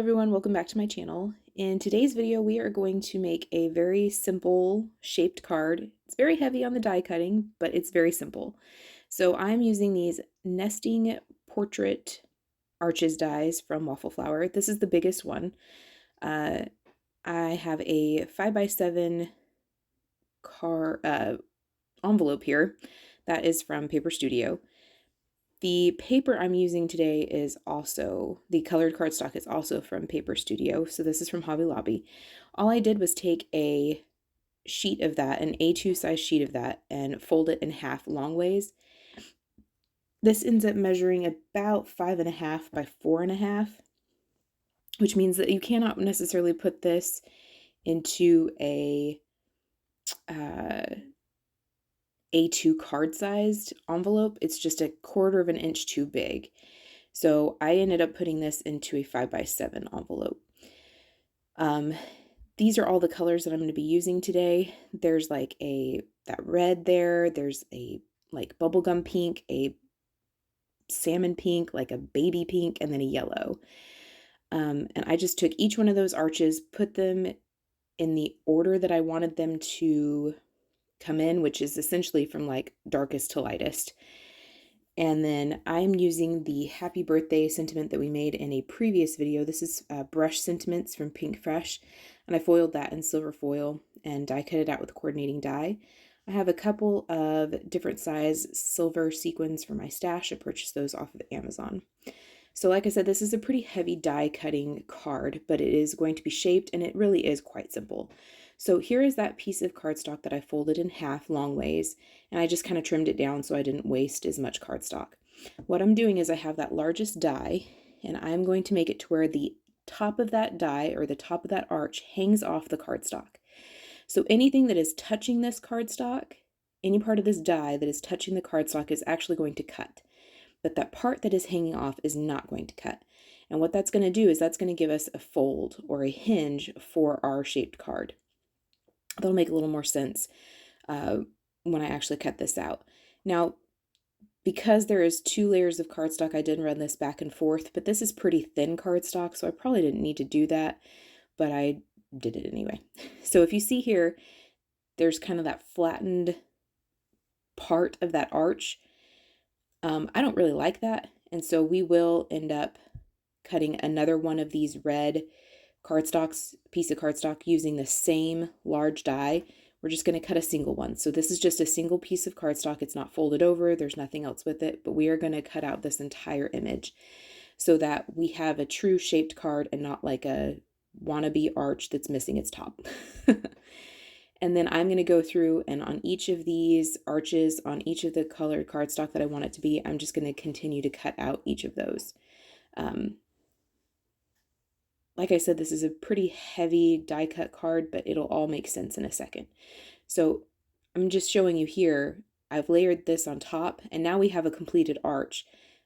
everyone, welcome back to my channel. In today's video, we are going to make a very simple shaped card. It's very heavy on the die cutting, but it's very simple. So I'm using these nesting portrait arches dies from Waffle Flower. This is the biggest one. I have a 5x7 envelope here that is from Paper Studio. The paper I'm using today is also, the colored cardstock is also from Paper Studio, so this is from Hobby Lobby. All I did was take a sheet of that, an A2 size sheet of that, and fold it in half long ways. This ends up measuring about 5.5 by 4.5, which means that you cannot necessarily put this into a A2 card-sized envelope. It's just 1/4 inch too big. So I ended up putting this into a 5x7 envelope. These are all the colors that I'm going to be using today. There's like that red there. There's a like bubblegum pink, a salmon pink, like a baby pink, and then a yellow. And I just took each one of those arches, put them in the order that I wanted them to come in, which is essentially from like darkest to lightest. And then I'm using the happy birthday sentiment that we made in a previous video. This is brush sentiments from Pink Fresh, and I foiled that in silver foil and die cut it out with coordinating die. I have a couple of different size silver sequins for my stash. I purchased those off of Amazon. So like I said, this is a pretty heavy die cutting card, but it is going to be shaped and it really is quite simple. So here is that piece of cardstock that I folded in half long ways, and I just kind of trimmed it down so I didn't waste as much cardstock. What I'm doing is I have that largest die, and I'm going to make it to where the top of that die or the top of that arch hangs off the cardstock. So anything that is touching this cardstock, any part of this die that is touching the cardstock is actually going to cut. But that part that is hanging off is not going to cut. And what that's going to do is that's going to give us a fold or a hinge for our shaped card. That'll make a little more sense when I actually cut this out. Now, because there is 2 layers of cardstock, I did run this back and forth, but this is pretty thin cardstock, so I probably didn't need to do that, but I did it anyway. So if you see here, there's kind of that flattened part of that arch. I don't really like that, and so we will end up cutting another one of these red piece of cardstock using the same large die. We're just going to cut a single one. So this is just a single piece of cardstock. It's not folded over. There's nothing else with it, but we are going to cut out this entire image so that we have a true shaped card and not like a wannabe arch that's missing its top. And then I'm going to go through and on each of these arches, on each of the colored cardstock that I want it to be, I'm just going to continue to cut out each of those. Like I said, this is a pretty heavy die cut card, but it'll all make sense in a second. So I'm just showing you here, I've layered this on top, and now we have a completed arch,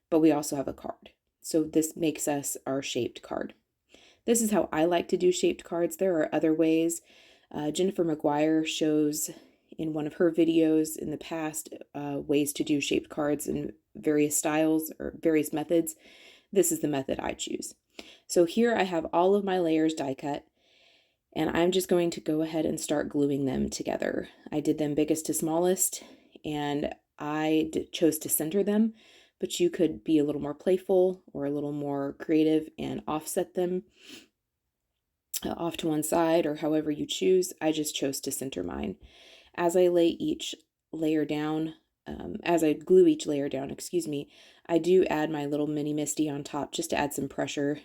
but we also have a card. So this makes us our shaped card. This is how I like to do shaped cards. There are other ways. Jennifer McGuire shows in one of her videos in the past ways to do shaped cards in various styles or various methods. This is the method I choose. So here I have all of my layers die cut, and I'm just going to go ahead and start gluing them together. I did them biggest to smallest, and I chose to center them, but you could be a little more playful or a little more creative and offset them off to one side or however you choose. I just chose to center mine. As I lay each layer down, as I glue each layer down, excuse me, I do add my little mini Misty on top just to add some pressure,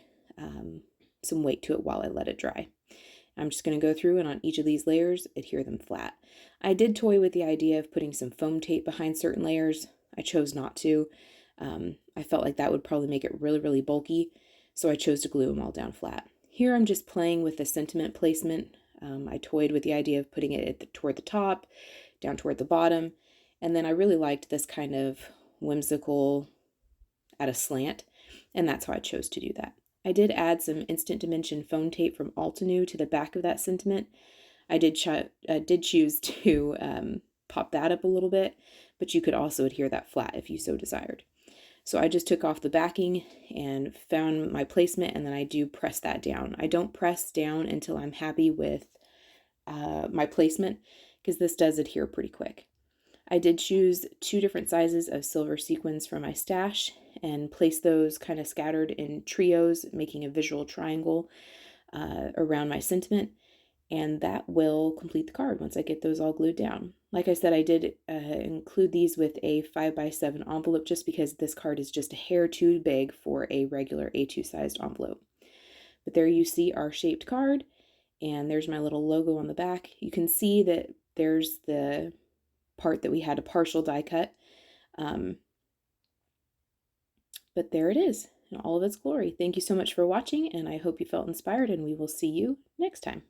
some weight to it while I let it dry. I'm just going to go through and on each of these layers, adhere them flat. I did toy with the idea of putting some foam tape behind certain layers. I chose not to. I felt like that would probably make it really, really bulky, so I chose to glue them all down flat. Here I'm just playing with the sentiment placement. I toyed with the idea of putting it toward the top, down toward the bottom, and then I really liked this kind of whimsical at a slant, and that's how I chose to do that. I did add some Instant Dimension foam tape from Altenew to the back of that sentiment. I did choose to pop that up a little bit, but you could also adhere that flat if you so desired. So I just took off the backing and found my placement, and then I do press that down. I don't press down until I'm happy with my placement, because this does adhere pretty quick. I did choose 2 different sizes of silver sequins from my stash and place those kind of scattered in trios, making a visual triangle around my sentiment, and that will complete the card once I get those all glued down. Like I said, I did include these with a 5x7 envelope just because this card is just a hair too big for a regular A2 sized envelope. But there you see our shaped card, and there's my little logo on the back. You can see that there's the part that we had a partial die cut, but there it is in all of its glory. Thank you so much for watching, and I hope you felt inspired, and we will see you next time.